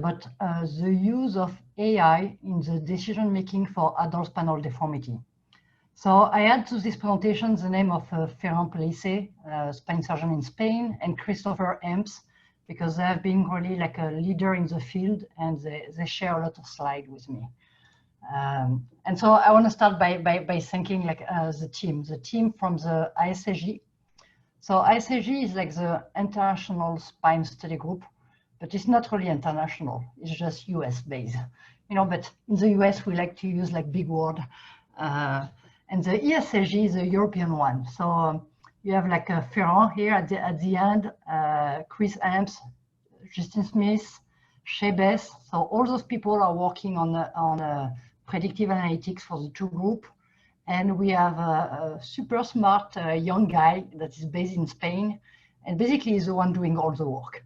But the use of AI in the decision making for adult spinal deformity. So I add to this presentation the name of Ferran Pellicer, spine surgeon in Spain, and Christopher Emps, because they have been really like a leader in the field, and they share a lot of slides with me. And so I want to start by thanking like the team from the ISSG. So ISSG is like the International Spine Study Group, but it's not really international. It's just US based, you know. But in the US, we like to use like big word. And the ESSG is a European one. So you have like a Ferran here at the end, Chris Amps, Justin Smith, Shebes. So all those people are working on predictive analytics for the two group. And we have a super smart young guy that is based in Spain. And basically he's the one doing all the work.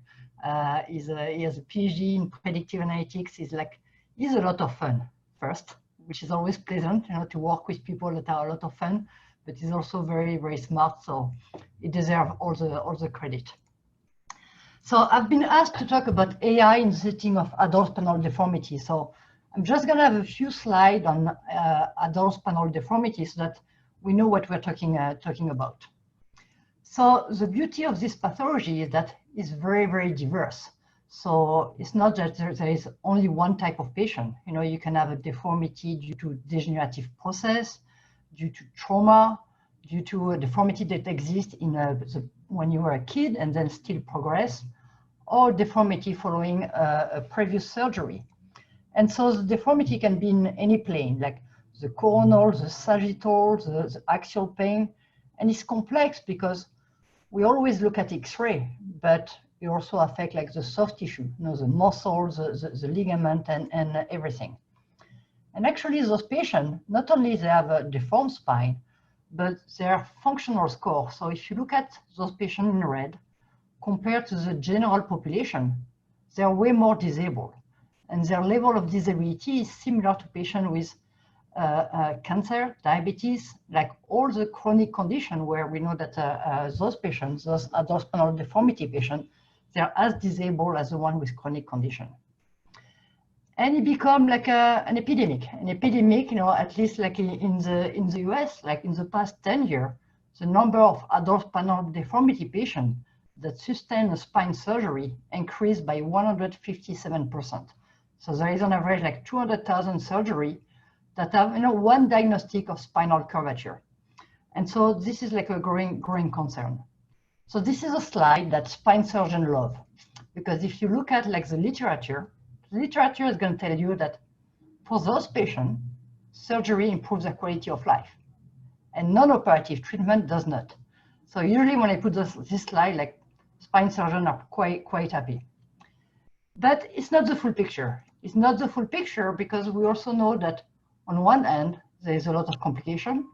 He has a PhD in predictive analytics. He's a lot of fun first, which is always pleasant, you know, to work with people that are a lot of fun, but he's also very, very smart. So he deserves all the credit. So I've been asked to talk about AI in the setting of adult spinal deformity. So I'm just going to have a few slides on adult spinal deformity so that we know what we're talking about. So the beauty of this pathology is that it's very, very diverse. So it's not that there is only one type of patient. You know, you can have a deformity due to degenerative process, due to trauma, due to a deformity that exists in when you were a kid and then still progress, or deformity following a previous surgery. And so the deformity can be in any plane, like the coronal, the sagittal, the axial plane. And it's complex because we always look at X-ray, but it also affects like the soft tissue, you know, the muscles, the ligament, and everything. And actually those patients, not only they have a deformed spine, but their functional score. So if you look at those patients in red, compared to the general population, they're way more disabled. And their level of disability is similar to patients with cancer, diabetes, like all the chronic conditions where we know that those patients, those adult spinal deformity patients, they're as disabled as the one with chronic condition. And it become like an epidemic. An epidemic, you know, at least like in the US, like in the past 10 years, the number of adult spinal deformity patients that sustain a spine surgery increased by 157%. So there is on average like 200,000 surgery that have, you know, one diagnostic of spinal curvature. And so this is like a growing concern. So this is a slide that spine surgeons love, because if you look at like the literature is going to tell you that for those patients, surgery improves their quality of life, and non-operative treatment does not. So usually when I put this slide, like spine surgeons are quite happy. But it's not the full picture. It's not the full picture because we also know that on one end, there is a lot of complication.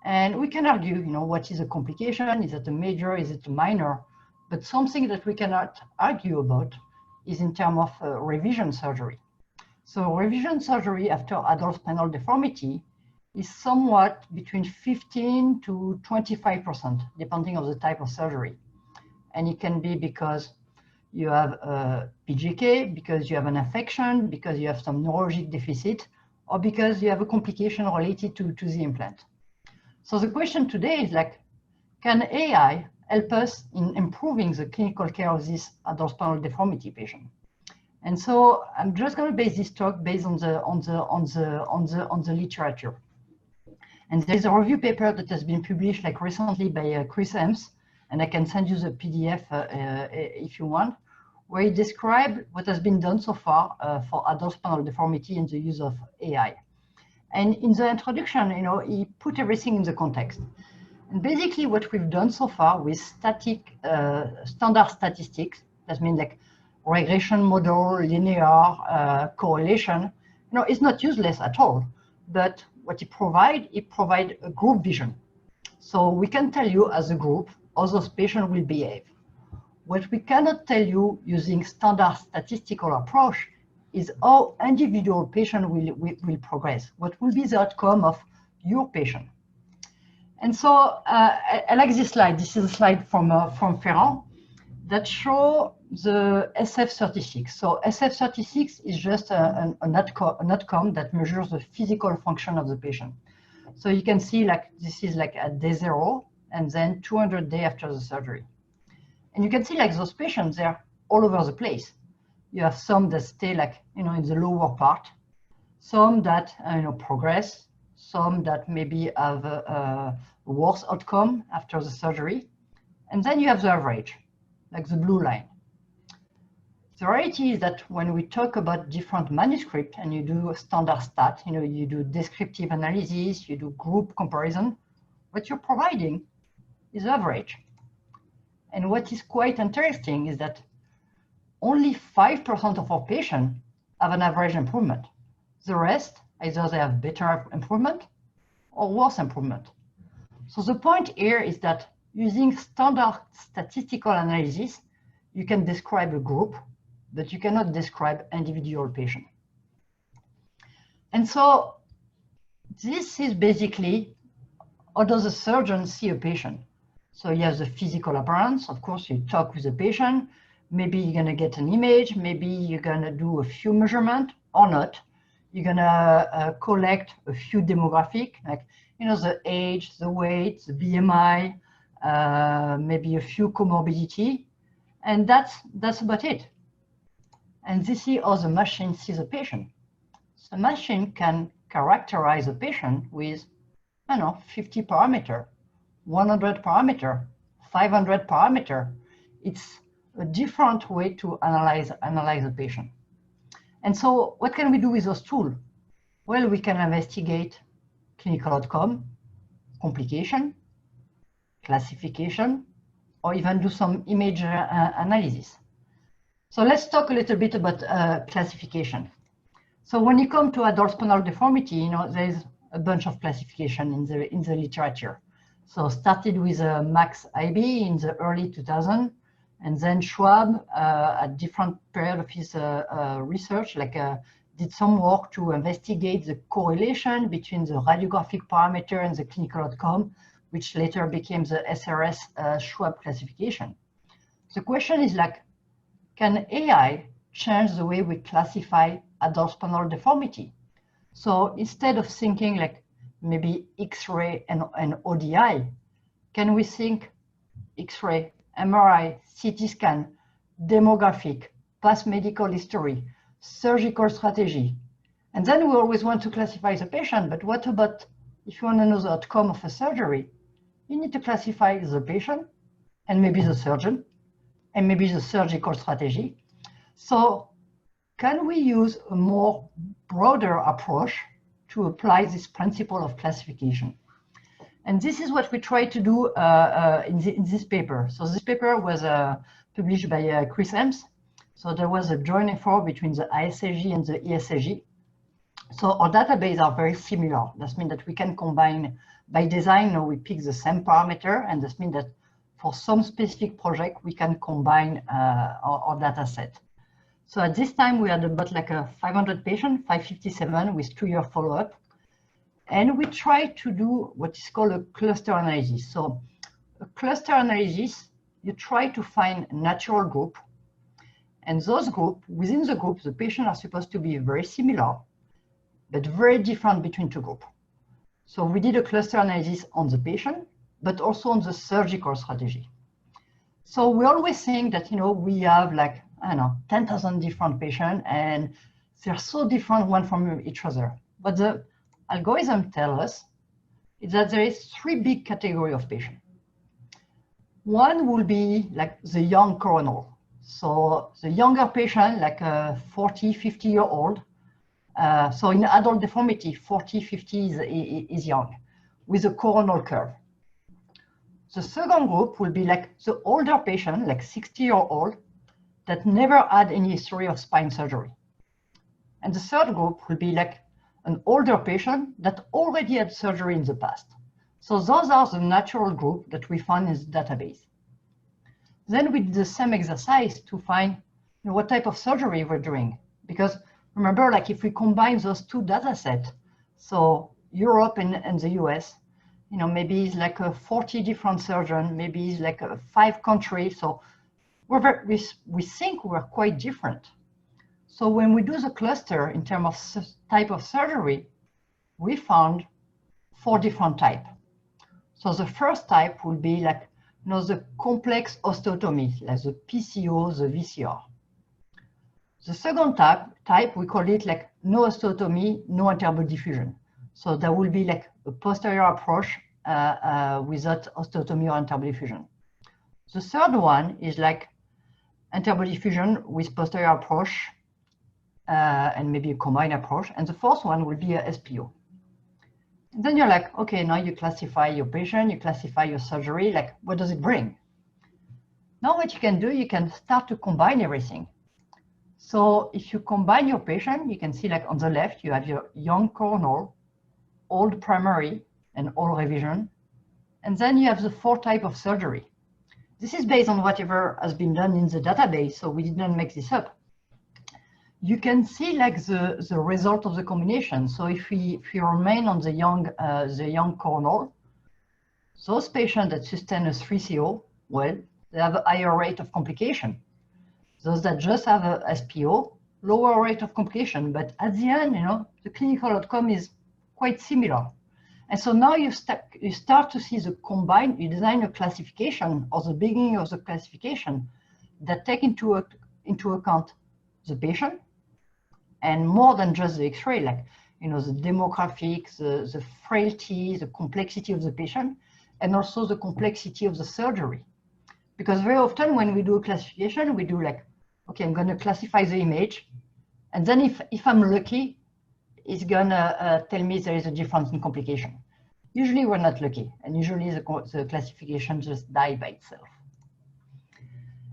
And we can argue, you know, what is a complication? Is it a major? Is it a minor? But something that we cannot argue about is in terms of revision surgery. So revision surgery after adult spinal deformity is somewhat between 15 to 25%, depending on the type of surgery. And it can be because you have a PGK, because you have an affection, because you have some neurologic deficit, or because you have a complication related to the implant. So the question today is like, can AI help us in improving the clinical care of this adult spinal deformity patient? And so I'm just going to base this talk based on the literature. And there is a review paper that has been published like recently by Chris Amps, and I can send you the PDF if you want, where he described what has been done so far for adult spinal deformity and the use of AI. And in the introduction, you know, he put everything in the context. And basically what we've done so far with standard statistics, that means like regression model, linear correlation, you know, it's not useless at all. But what it provides a group vision. So we can tell you as a group how those patients will behave. What we cannot tell you using standard statistical approach is how individual patient will progress. What will be the outcome of your patient? And so I like this slide. This is a slide from Ferran. that show the SF36. So SF36 is just an outcome that measures the physical function of the patient. So you can see like this is like at day 0 and then 200 days after the surgery. And you can see like those patients, they're all over the place. You have some that stay like, in the lower part, some that, progress, some that maybe have a worse outcome after the surgery. And then you have the average, like the blue line. The reality is that when we talk about different manuscripts and you do a standard stat, you do descriptive analysis, you do group comparison, what you're providing is average. And what is quite interesting is that only 5% of our patients have an average improvement. The rest, either they have better improvement or worse improvement. So the point here is that using standard statistical analysis, you can describe a group, but you cannot describe individual patient. And so this is basically how does a surgeon see a patient. So you have the physical appearance. Of course, you talk with the patient. Maybe you're going to get an image. Maybe you're going to do a few measurements or not. You're going to collect a few demographic, like the age, the weight, the BMI, maybe a few comorbidity, and that's about it. And this is how the machine sees a patient. The machine can characterize a patient with, 50 parameter, 100 parameter, 500 parameter. It's a different way to analyze a patient. And so what can we do with those tools? Well, we can investigate clinical outcome, complication, classification, or even do some image analysis. So let's talk a little bit about classification. So when you come to adult spinal deformity, there's a bunch of classification in the literature. So started with Max IB in the early 2000s, and then Schwab at different period of his research, did some work to investigate the correlation between the radiographic parameter and the clinical outcome, which later became the SRS Schwab classification. The question is can AI change the way we classify adult spinal deformity? So instead of thinking maybe X-ray and ODI, can we think X-ray, MRI, CT scan, demographic, past medical history, surgical strategy? And then we always want to classify the patient, but what about if you want to know the outcome of a surgery? You need to classify the patient and maybe the surgeon and maybe the surgical strategy. So can we use a more broader approach to apply this principle of classification? And this is what we try to do in this paper. So this paper was published by Chris Ems. So there was a joint effort between the ISSG and the ESSG. So our database are very similar. That means that we can combine, by design, we pick the same parameter, and that means that for some specific project, we can combine our data set. So at this time, we had about 500 patients, 557 with 2-year follow-up. And we try to do what is called a cluster analysis. So a cluster analysis, you try to find a natural group. And those groups, within the group, the patients are supposed to be very similar, but very different between two groups. So we did a cluster analysis on the patient, but also on the surgical strategy. So we always think that, we have 10,000 different patients, and they're so different one from each other. But the algorithm tells us is that there is 3 big categories of patients. One will be the young coronal. So the younger patient, 40, 50-year-old. So in adult deformity, 40, 50 is young, with a coronal curve. The second group will be the older patient, 60-year-old, that never had any history of spine surgery. And the third group will be an older patient that already had surgery in the past. So those are the natural group that we find in the database. Then we did the same exercise to find what type of surgery we're doing. Because remember, if we combine those 2 data sets, so Europe and the US, maybe it's 40 different surgeons, maybe it's 5 countries. So we think we're quite different. So when we do the cluster in terms of type of surgery, we found 4 different types. So the first type will be like, the complex osteotomy, like the PCO, the VCR. The second type, we call it like no osteotomy, no interbody fusion. So that will be like a posterior approach without osteotomy or interbody fusion. The third one is like interbody fusion with posterior approach and maybe a combined approach. And the fourth one will be a SPO. And then you're like, okay, now you classify your patient, you classify your surgery, like what does it bring? Now what you can do, you can start to combine everything. So if you combine your patient, you can see like on the left, you have your young coronal, old primary, and old revision. And then you have the 4 types of surgery. This is based on whatever has been done in the database, so we didn't make this up. You can see like the result of the combination. So if we remain on the young coronal, those patients that sustain a 3CO, well, they have a higher rate of complication. Those that just have a SPO, lower rate of complication. But at the end, the clinical outcome is quite similar. And so now you start to see the combined, you design a classification or the beginning of the classification that take into account the patient and more than just the X-ray, like, the demographics, the frailty, the complexity of the patient, and also the complexity of the surgery. Because very often when we do a classification, we do like, okay, I'm going to classify the image. And then if I'm lucky, it's going to tell me there is a difference in complication. Usually we're not lucky. And usually the classification just dies by itself.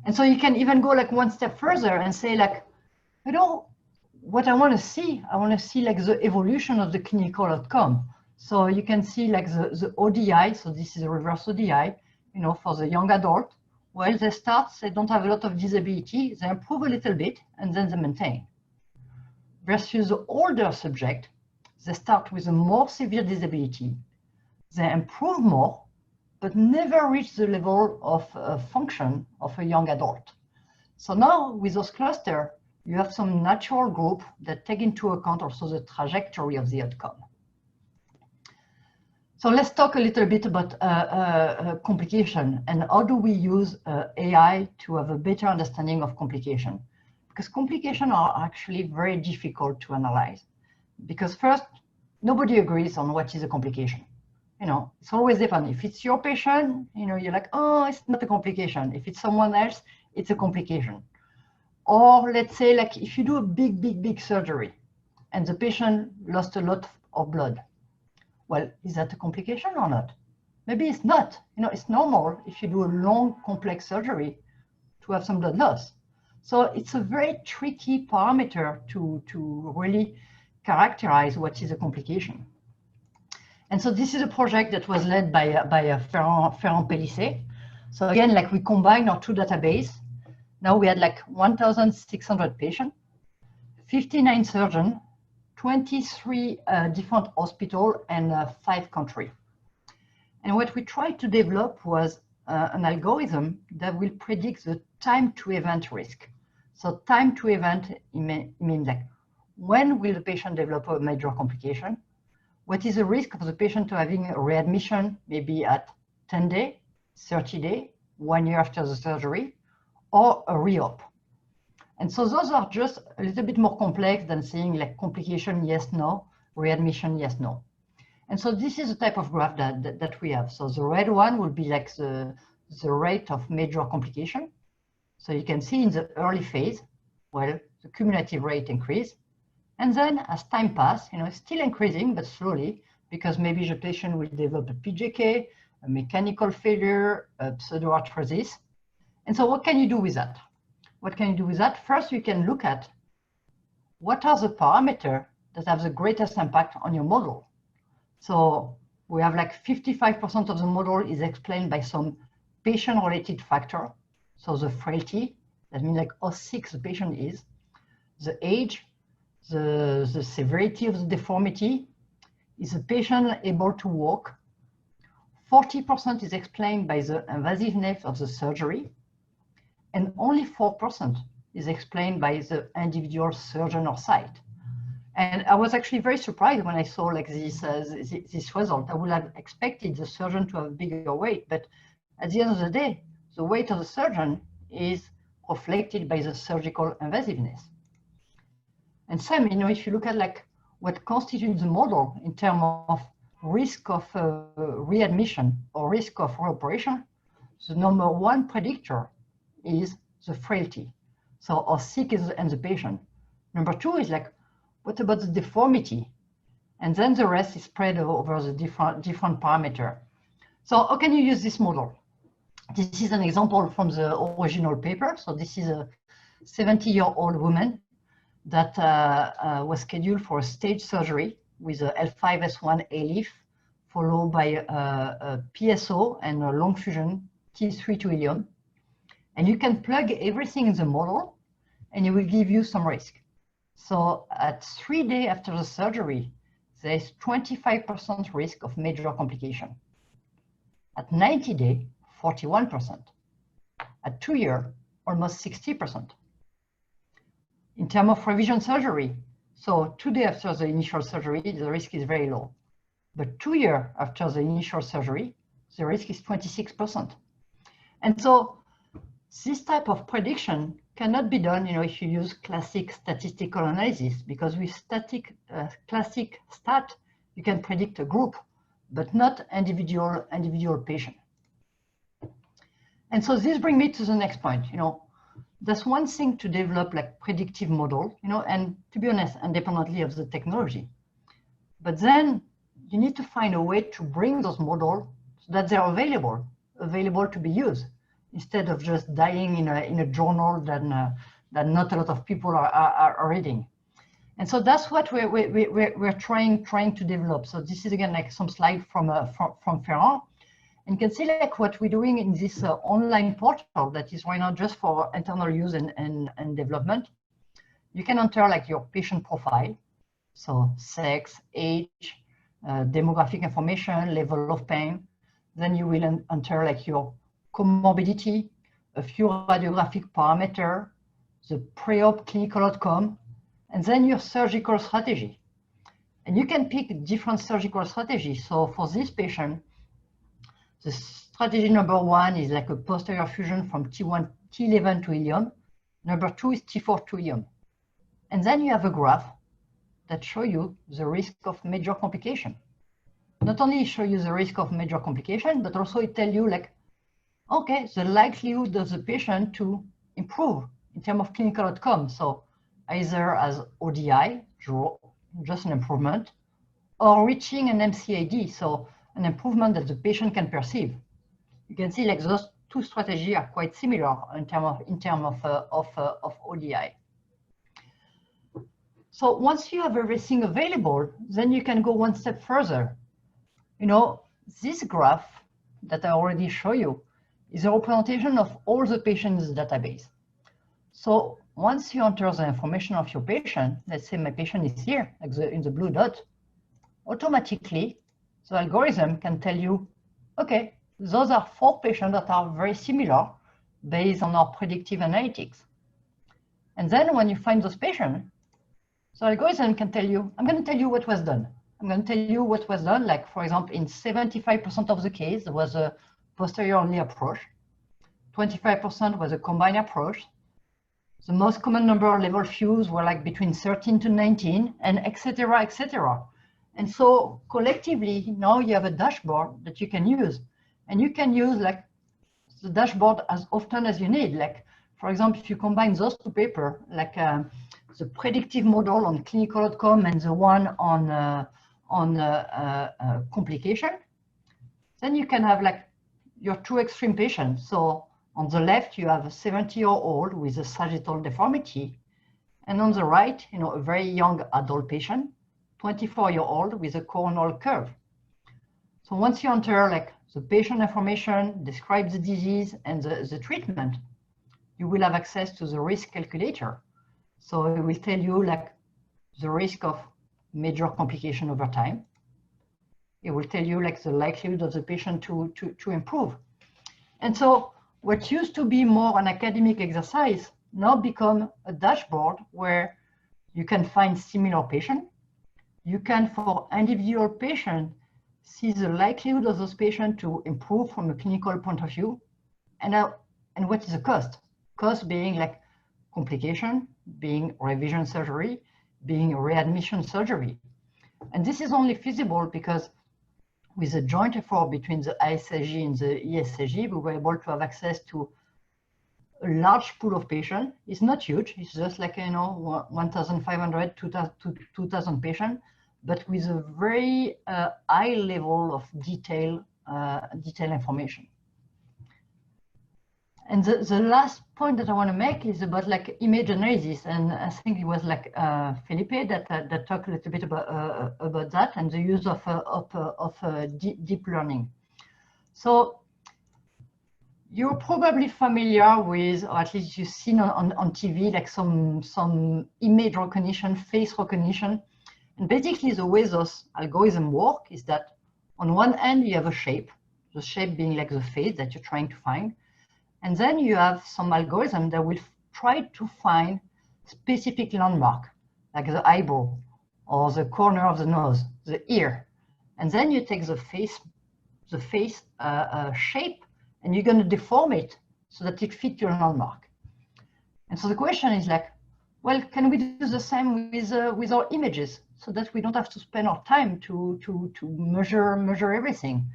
And so you can even go like one step further and say like, what I want to see like the evolution of the clinical outcome. So you can see like the ODI. So this is a reverse ODI, for the young adult. Well, they don't have a lot of disability, they improve a little bit, and then they maintain. Versus the older subject, they start with a more severe disability, they improve more, but never reach the level of function of a young adult. So now with those clusters, you have some natural group that take into account also the trajectory of the outcome. So let's talk a little bit about complication and how do we use AI to have a better understanding of complication. Because complications are actually very difficult to analyze. Because first, nobody agrees on what is a complication. It's always different. If it's your patient, you're like, oh, it's not a complication. If it's someone else, it's a complication. Or let's say like if you do a big surgery and the patient lost a lot of blood. Well, is that a complication or not? Maybe it's not. It's normal if you do a long, complex surgery to have some blood loss. So it's a very tricky parameter to really characterize what is a complication. And so this is a project that was led by Ferrand-Pellissé. So again, like we combined our 2 databases. Now we had like 1,600 patients, 59 surgeons, 23 different hospitals and 5 countries. And what we tried to develop was an algorithm that will predict the time to event risk. So time to event means like when will the patient develop a major complication? What is the risk of the patient to having a readmission, maybe at 10 days, 30 days, 1 year after the surgery, or a re-op? And so those are just a little bit more complex than saying like complication, yes, no, readmission, yes, no. And so this is the type of graph that we have. So the red one will be like the rate of major complication. So you can see in the early phase, well, the cumulative rate increase. And then as time passes, it's still increasing, but slowly, because maybe the patient will develop a PJK, a mechanical failure, a pseudoarthrosis. And so what can you do with that? What can you do with that? First, you can look at what are the parameters that have the greatest impact on your model. So we have like 55% of the model is explained by some patient-related factor. So the frailty, that means like how sick the patient is, the age, the severity of the deformity, is the patient able to walk? 40% is explained by the invasiveness of the surgery, and only 4% is explained by the individual surgeon or site. And I was actually very surprised when I saw like this result. I would have expected the surgeon to have a bigger weight, but at the end of the day, the weight of the surgeon is reflected by the surgical invasiveness. And same, if you look at like what constitutes the model in terms of risk of readmission or risk of reoperation, the number one predictor is the frailty. So how sick is the patient. Number two is like, what about the deformity? And then the rest is spread over the different parameter. So how can you use this model? This is an example from the original paper. So this is a 70-year-old woman that was scheduled for a stage surgery with a L5-S1 leaf, followed by a PSO and a long fusion T3 to ileum. And you can plug everything in the model, and it will give you some risk. So at 3 days after the surgery, there is 25% risk of major complication. At 90 days, 41%. At 2 years, almost 60%. In terms of revision surgery, so 2 days after the initial surgery, the risk is very low. But 2 years after the initial surgery, the risk is 26%. And so this type of prediction cannot be done, if you use classic statistical analysis, because with classic stat, you can predict a group, but not individual patient. And so this brings me to the next point. That's one thing to develop like predictive model, and to be honest, independently of the technology. But then you need to find a way to bring those models so that they're available to be used, instead of just dying in a journal that not a lot of people are reading. And so that's what we're trying to develop. So this is again like some slide from Ferrand. And you can see like what we're doing in this online portal that is right now just for internal use and development. You can enter like your patient profile, so sex, age, demographic information, level of pain. Then you will enter like your comorbidity, a few radiographic parameters, the pre-op clinical outcome, and then your surgical strategy. And you can pick different surgical strategies. So for this patient, the strategy number one is like a posterior fusion from T1, T11 to ileum. Number two is T4 to ileum. And then you have a graph that shows you the risk of major complication. Not only show you the risk of major complication, but also it tells you like, okay, the likelihood of the patient to improve in terms of clinical outcome. So either as ODI, just an improvement, or reaching an MCID, so an improvement that the patient can perceive. You can see like those two strategies are quite similar in terms of ODI. So once you have everything available, then you can go one step further. This graph that I already show you is a representation of all the patients in the database. So once you enter the information of your patient, let's say my patient is here, like in the blue dot, automatically the algorithm can tell you, okay, those are 4 patients that are very similar based on our predictive analytics. And then when you find those patients, the algorithm can tell you, I'm going to tell you what was done. I'm going to tell you what was done. Like, for example, in 75% of the case, there was a posterior only approach. 25% was a combined approach. The most common number of level fuse were like between 13 to 19, and et cetera, et cetera. And so collectively, now you have a dashboard that you can use. And you can use like the dashboard as often as you need. Like, for example, if you combine those two papers, like the predictive model on clinical outcome and the one on complication, then you can have like your two extreme patients. So on the left, you have a 70-year-old with a sagittal deformity. And on the right, a very young adult patient, 24-year-old with a coronal curve. So once you enter like the patient information, describe the disease and the treatment, you will have access to the risk calculator. So it will tell you like the risk of major complication over time. It will tell you like the likelihood of the patient to improve. And so what used to be more an academic exercise now become a dashboard where you can find similar patients. You can, for individual patient, see the likelihood of those patients to improve from a clinical point of view, and what is the cost? Cost being like complication, being revision surgery, being readmission surgery. And this is only feasible because with a joint effort between the ISSG and the ESSG, we were able to have access to a large pool of patients. It's not huge. It's just like, 1,500 to 2,000 patients, but with a very high level of detailed information. And the last point that I want to make is about like image analysis, and I think it was like Felipe that talked a little bit about that and the use of deep learning. So you're probably familiar with, or at least you've seen on TV, like some image recognition, face recognition, and basically the way those algorithms work is that on one end you have a shape, the shape being like the face that you're trying to find. And then you have some algorithm that will try to find specific landmark, like the eyeball or the corner of the nose, the ear. And then you take the face shape, and you're going to deform it so that it fits your landmark. And so the question is like, well, can we do the same with our images so that we don't have to spend our time to measure everything?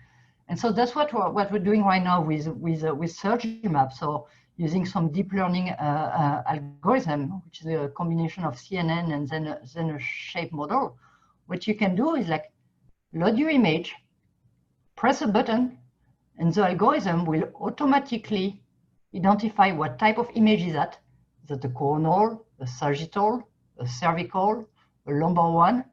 And so that's what we're doing right now with SurgeMap. So using some deep learning algorithm, which is a combination of CNN and then a shape model. What you can do is like load your image, press a button, and the algorithm will automatically identify what type of image is that. Is that a coronal, a sagittal, a cervical, a lumbar one,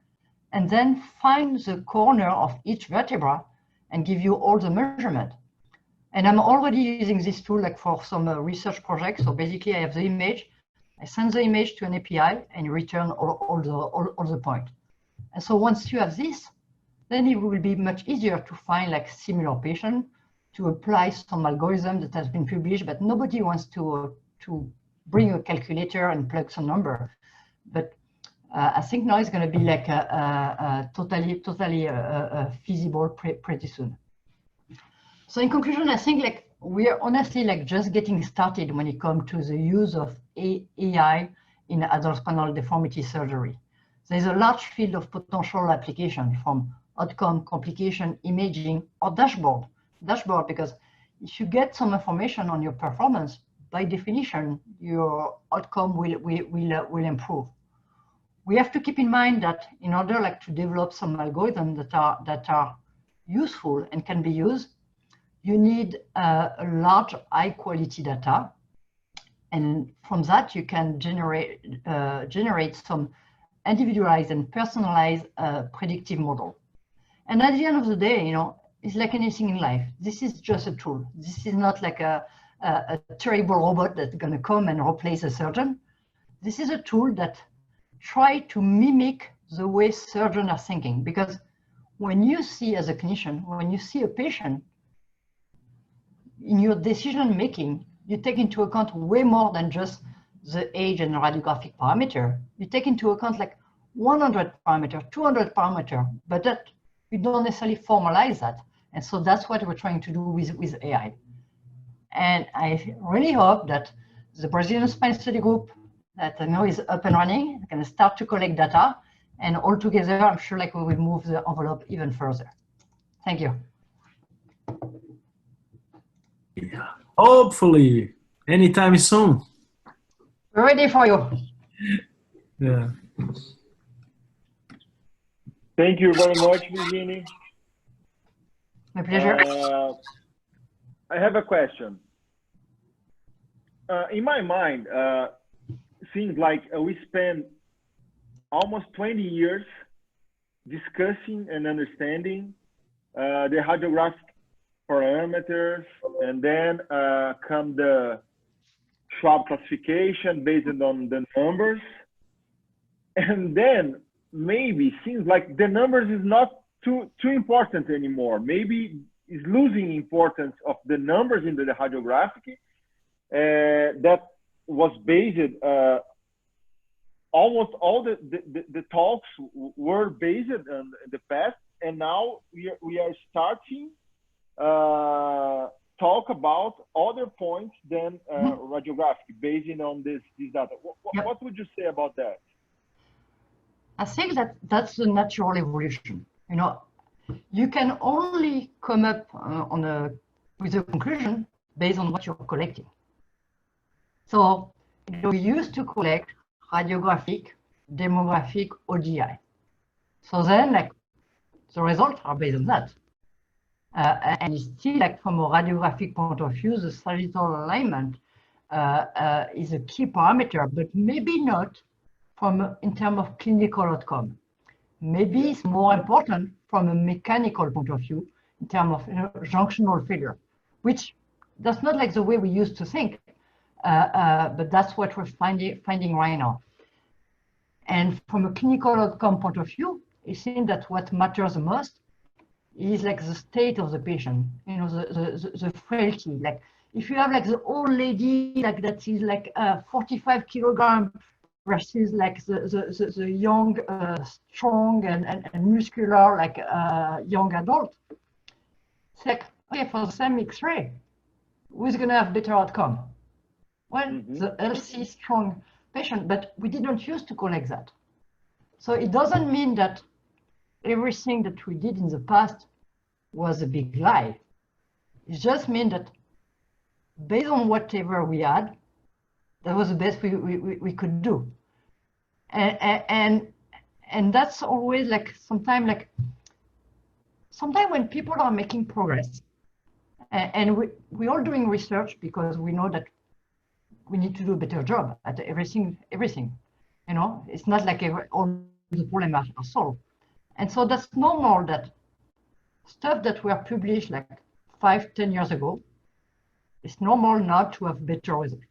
and then find the corner of each vertebra and give you all the measurement. And I'm already using this tool like for some research projects. So basically I have the image, I send the image to an API and return all the points. And so once you have this, then it will be much easier to find like similar patient, to apply some algorithm that has been published, but nobody wants to bring a calculator and plug some number. But I think now it's going to be like totally feasible pretty soon. So in conclusion, I think like we are honestly like just getting started when it comes to the use of AI in adult spinal deformity surgery. There's a large field of potential application from outcome, complication, imaging, or dashboard. Dashboard, because if you get some information on your performance, by definition, your outcome will improve. We have to keep in mind that in order like to develop some algorithms that are useful and can be used, you need a large high quality data. And from that, you can generate some individualized and personalized predictive model. And at the end of the day, it's like anything in life. This is just a tool. This is not like a terrible robot that's going to come and replace a surgeon. This is a tool that try to mimic the way surgeons are thinking. Because when you see as a clinician, when you see a patient, in your decision making, you take into account way more than just the age and radiographic parameter. You take into account like 100 parameter, 200 parameter, but that you don't necessarily formalize that. And so that's what we're trying to do with AI. And I really hope that the Brazilian Spine Study Group that I know is up and running, can start to collect data, and all together, I'm sure like we will move the envelope even further. Thank you. Yeah. Hopefully, anytime soon. We're ready for you. Yeah. Thank you very much, Virginie. My pleasure. I have a question. In my mind, seems like we spent almost 20 years discussing and understanding the radiographic parameters, and then come the Schwab classification based on the numbers. And then maybe seems like the numbers is not too important anymore. Maybe is losing importance of the numbers in the radiographic. That was based, almost all the talks were based on the past, and now we are starting talk about other points than radiographic based on this data. What would you say about that? I think that that's the natural evolution. You know, you can only come up with a conclusion based on what you're collecting. So, you know, we used to collect radiographic, demographic, OGI. So then, like, the results are based on that. And it's still, like, from a radiographic point of view, the sagittal alignment is a key parameter, but maybe not in terms of clinical outcome. Maybe it's more important from a mechanical point of view in terms of, you know, junctional failure, which that's not like the way we used to think, but that's what we're finding right now. And from a clinical outcome point of view, it seems that what matters the most is like the state of the patient, you know, the frailty. Like if you have like the old lady like that is like 45 kilograms versus like the young, strong and muscular like young adult, it's like, okay, for the same X-ray, who's going to have better outcome? Well, the healthy, strong patient, but we didn't used to collect that. So it doesn't mean that everything that we did in the past was a big lie. It just means that based on whatever we had, that was the best we could do. And that's always like sometimes when people are making progress, and we're all doing research because we know that we need to do a better job at everything. You know, it's not like all the problems are solved. And so that's normal that stuff that were published like 5-10 years ago, it's normal now to have better results.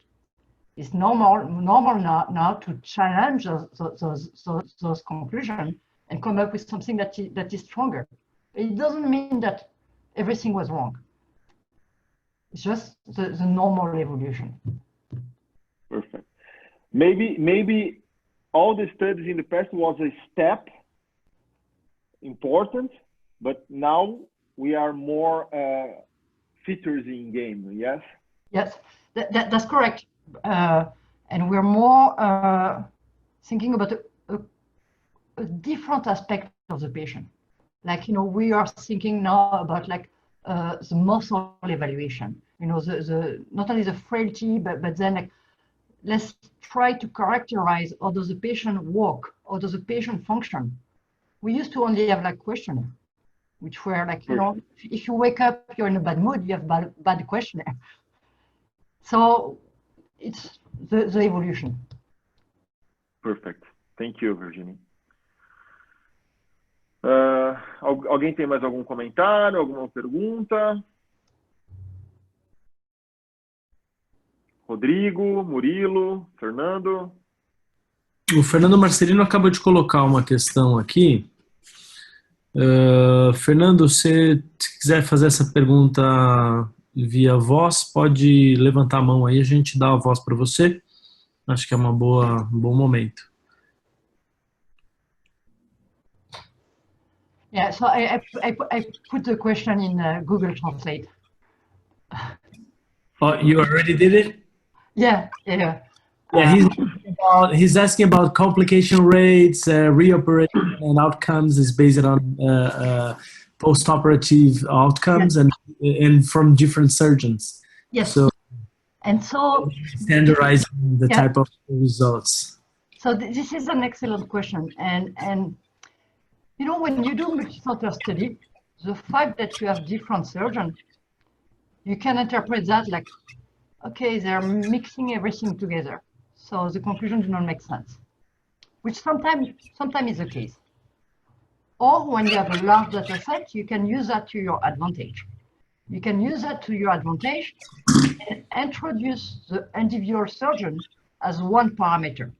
It's normal now to challenge those conclusions and come up with something that is stronger. It doesn't mean that everything was wrong. It's just the normal evolution. Perfect. Maybe all the studies in the past was a step important, but now we are more features in game. Yes. Yes, that's correct. And we're more thinking about a different aspect of the patient. Like, you know, we are thinking now about like the muscle evaluation. You know, the not only the frailty, but then like, let's try to characterize how does the patient walk, how does the patient function. We used to only have like questionnaire, which were like, you know, if you wake up, you're in a bad mood, you have bad questionnaire. So it's the evolution. Perfect. Thank you, Virginie. Alguém tem mais algum comentário, alguma pergunta? Rodrigo, Murilo, Fernando? O Fernando Marcelino acabou de colocar uma questão aqui. Fernando, se quiser fazer essa pergunta via voz, pode levantar a mão aí, a gente dá a voz para você. Acho que é um bom momento. Yeah, so I put the question in Google Translate. Oh, you already did it? Yeah. Yeah, he's asking about complication rates, reoperation and outcomes is based on post-operative outcomes, yes, and from different surgeons. Yes. So Standardizing the type of results. So this is an excellent question, and you know, when you do multi-center study, the fact that you have different surgeons, you can interpret that like, okay, they're mixing everything together. So the conclusion does not make sense, which sometimes is the case. Or when you have a large data set, you can use that to your advantage. You can use that to your advantage and introduce the individual surgeon as one parameter.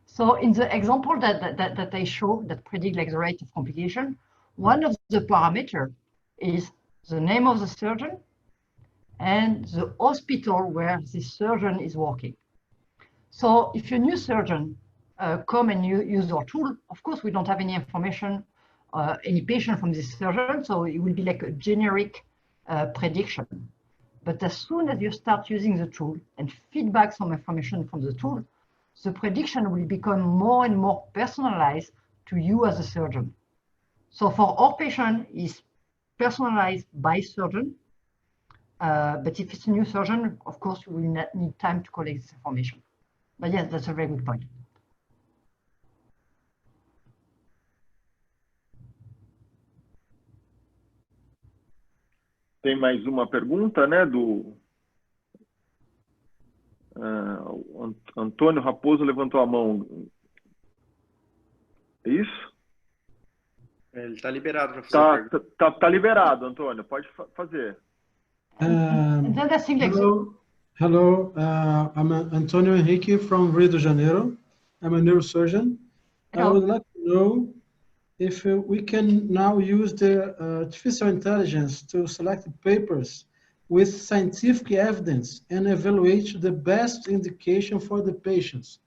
So in the example that I show that predict like the rate of complication, one of the parameters is the name of the surgeon and the hospital where this surgeon is working. So if a new surgeon come and you use our tool, of course, we don't have any information, any patient from this surgeon, so it will be like a generic prediction. But as soon as you start using the tool and feedback some information from the tool, the prediction will become more and more personalized to you as a surgeon. So for our patient, it's personalized by surgeon. But if it's a new surgeon, of course, we will need time to collect this information. But yes, that's a very good point. Tem mais uma pergunta, né, do Antônio Raposo levantou a mão. É isso? Ele está liberado para fazer. Tá liberado, Antônio. Pode fazer. Hello, I'm Antonio Henrique from Rio de Janeiro. I'm a neurosurgeon. Hello. I would like to know if we can now use the artificial intelligence to select papers with scientific evidence and evaluate the best indication for the patients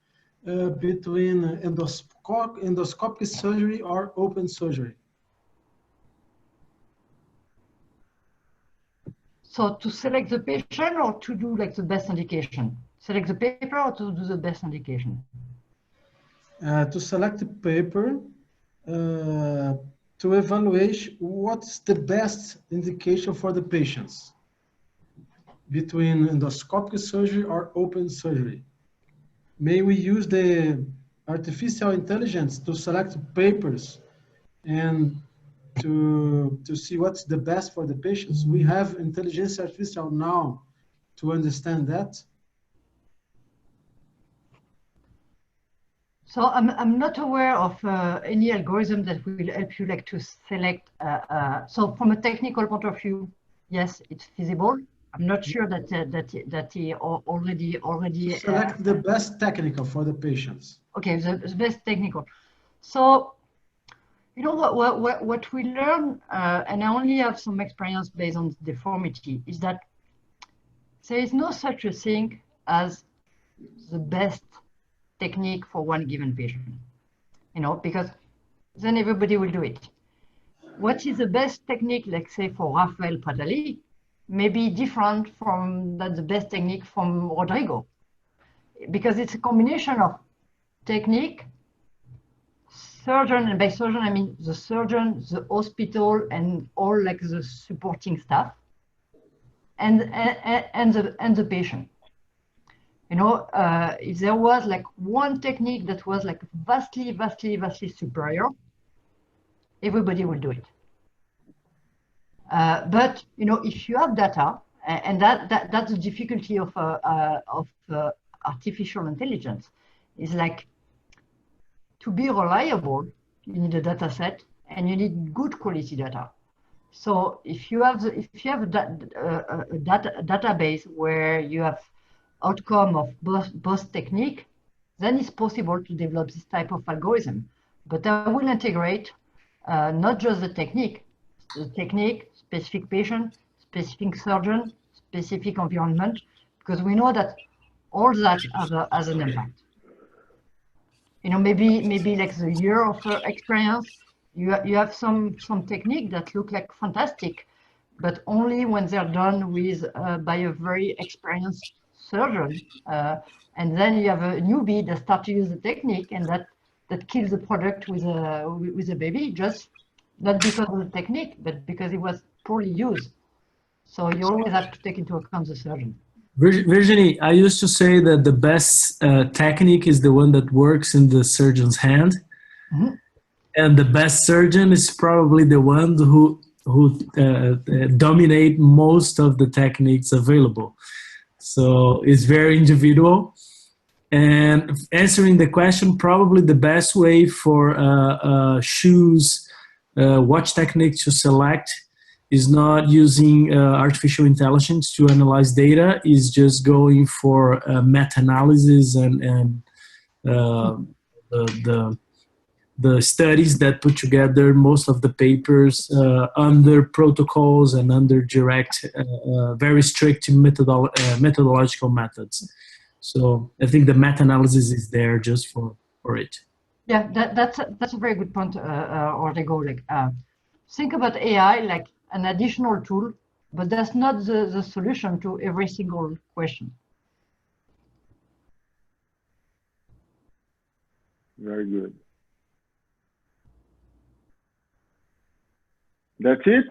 between endoscopic surgery or open surgery. So to select the patient or to do like the best indication? Select the paper or to do the best indication? To select the paper, to evaluate what's the best indication for the patients between endoscopic surgery or open surgery. May we use the artificial intelligence to select papers and to see what's the best for the patients? We have intelligence artificial now to understand that. So I'm not aware of any algorithm that will help you like to select. So from a technical point of view, yes, it's feasible. I'm not sure that he already select the best technical for the patients. Okay, the best technical. So you know what we learn, and I only have some experience based on deformity, is that there is no such a thing as the best technique for one given patient, you know, because then everybody will do it. What is the best technique, let's say for Rafael Pratali, may be different from the best technique from Rodrigo, because it's a combination of technique, surgeon, and by surgeon I mean the surgeon, the hospital, and all like the supporting staff, and the patient. You know, if there was like one technique that was like vastly superior, everybody will do it. But you know, if you have data, and that's the difficulty of artificial intelligence, is like to be reliable, you need a data set and you need good quality data. So if you have a database where you have outcome of both technique, then it's possible to develop this type of algorithm. But I will integrate not just the technique, specific patient, specific surgeon, specific environment, because we know that all that has an impact. You know, maybe like the year of experience, you have some technique that look like fantastic, but only when they're done with by a very experienced surgeon, and then you have a newbie that start to use the technique, and that kills the product with a baby, just not because of the technique, but because it was poorly used. So you always have to take into account the surgeon. Virginie, I used to say that the best technique is the one that works in the surgeon's hand, Mm-hmm. and the best surgeon is probably the one who dominate most of the techniques available. So it's very individual. And answering the question, probably the best way for choose which technique to select is not using artificial intelligence to analyze data, is just going for the studies that put together most of the papers under protocols and under direct, very strict methodological methods. So I think the meta-analysis is there just for it. Yeah, that's a very good point, Rodrigo. Like, think about AI like an additional tool, but that's not the solution to every single question. Very good. That's it?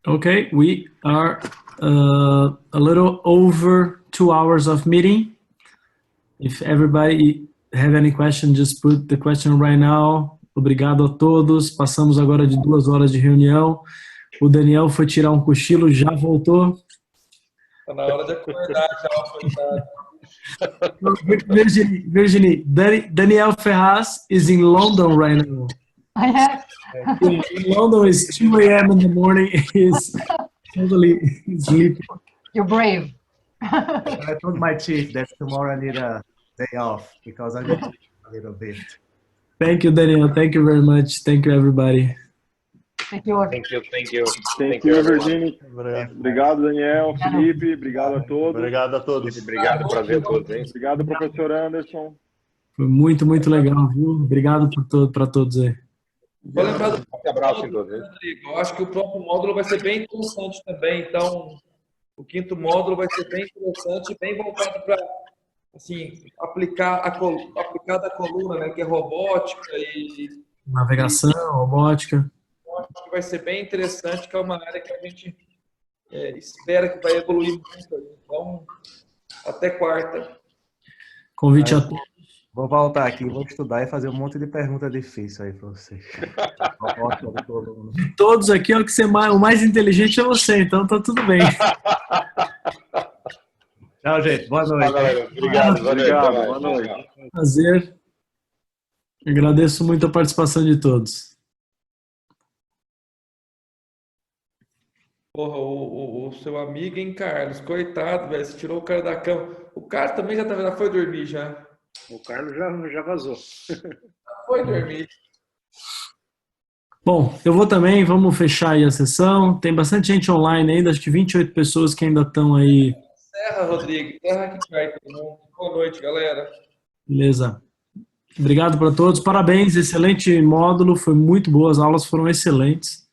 Okay, we are a little over 2 hours of meeting. If everybody have any question, just put the question right now. Obrigado a todos. Passamos agora de 2 horas de reunião. O Daniel foi tirar um cochilo, já voltou. Tá na hora de acordar já, coitado. Virginie, Daniel Ferraz is in London right now. In London, it's 2 a.m. in the morning. He's totally sleeping. You're brave. I told my chief that tomorrow I need a day off because I need to sleep a little bit. Thank you, Daniel. Thank you very much. Thank you, everybody. Thank you. Thank you, Virginie. Obrigado, Daniel, Felipe. Obrigado a todos. Obrigado a todos. Obrigado, prazer a todos, hein? Obrigado, professor Anderson. Foi muito, muito legal, viu? Obrigado para todos aí. Vou lembrar do abraço em todos. Rodrigo. Eu acho que o próprio módulo vai ser bem interessante também. Então, o 5º módulo vai ser bem interessante, bem voltado para assim, aplicar da coluna, né, que é robótica e navegação, robótica. Acho que vai ser bem interessante, que é uma área que a gente espera que vai evoluir muito. Então, até quarta. Convite a todos. Vou voltar aqui, vou estudar e fazer um monte de pergunta difícil aí para vocês. De todos aqui, o mais inteligente é você, então tá tudo bem. Tchau, gente. Boa noite. Galera. Obrigado. Boa noite. Prazer. Agradeço muito a participação de todos. Porra, o seu amigo, hein, Carlos? Coitado, velho. Você tirou o cara da cama. O cara também já foi dormir, já. O Carlos já vazou. Foi dormir. Bom, eu vou também, vamos fechar aí a sessão. Tem bastante gente online ainda, acho que 28 pessoas que ainda estão aí. Encerra, Rodrigo. Encerra aqui, cai todo mundo. Boa noite, galera. Beleza. Obrigado para todos. Parabéns, excelente módulo. Foi muito boa, as aulas foram excelentes.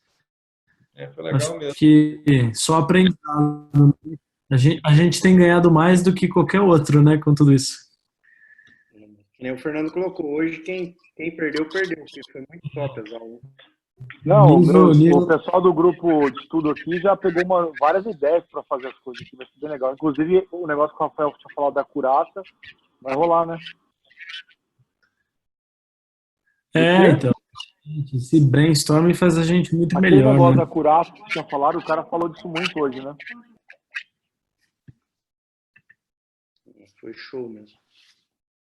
Foi legal acho mesmo. Que só aprendizado. A gente tem ganhado mais do que qualquer outro, né, com tudo isso. Nem o Fernando colocou, hoje quem perdeu, porque foi muito top as aulas. Não, o pessoal do grupo de estudo aqui já pegou várias ideias para fazer as coisas aqui, vai ser bem legal. Inclusive, o negócio que o Rafael tinha falado da curaça, vai rolar, né? Então, esse brainstorming faz a gente muito melhor. O negócio né? da curaça que tinha falado, o cara falou disso muito hoje, né? Foi show mesmo.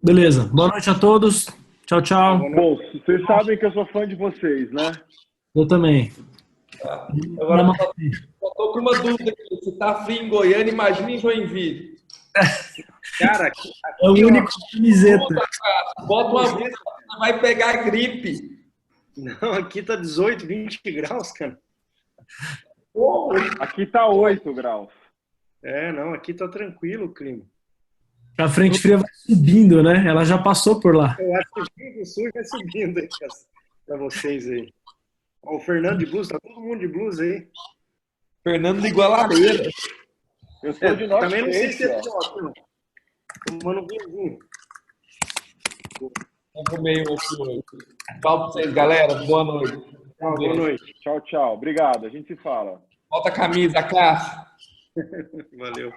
Beleza. Boa noite a todos. Tchau, tchau. Bom, vocês sabem que eu sou fã de vocês, né? Eu também. Agora, só tô com uma dúvida aqui. Se tá frio em Goiânia, imagina em Joinville. Cara, é o único camiseta. Bota uma blusa, vai pegar gripe. Não, aqui tá 18, 20 graus, cara. Aqui tá 8 graus. Não, aqui tá tranquilo o clima. A frente fria vai subindo, né? Ela já passou por lá. Eu acho que o sul vai subindo aí pra vocês aí. Ó, o Fernando de blusa, tá todo mundo de blusa aí. Fernando ligou a lareira. Eu sou de norte. Também não sei se é de norte, não. Tomando vinho. Vamos comer aqui hoje. Tchau pra vocês, galera. Boa noite. Boa noite. Tchau, tchau. Obrigado. A gente se fala. Bota a camisa, Cássio. Valeu.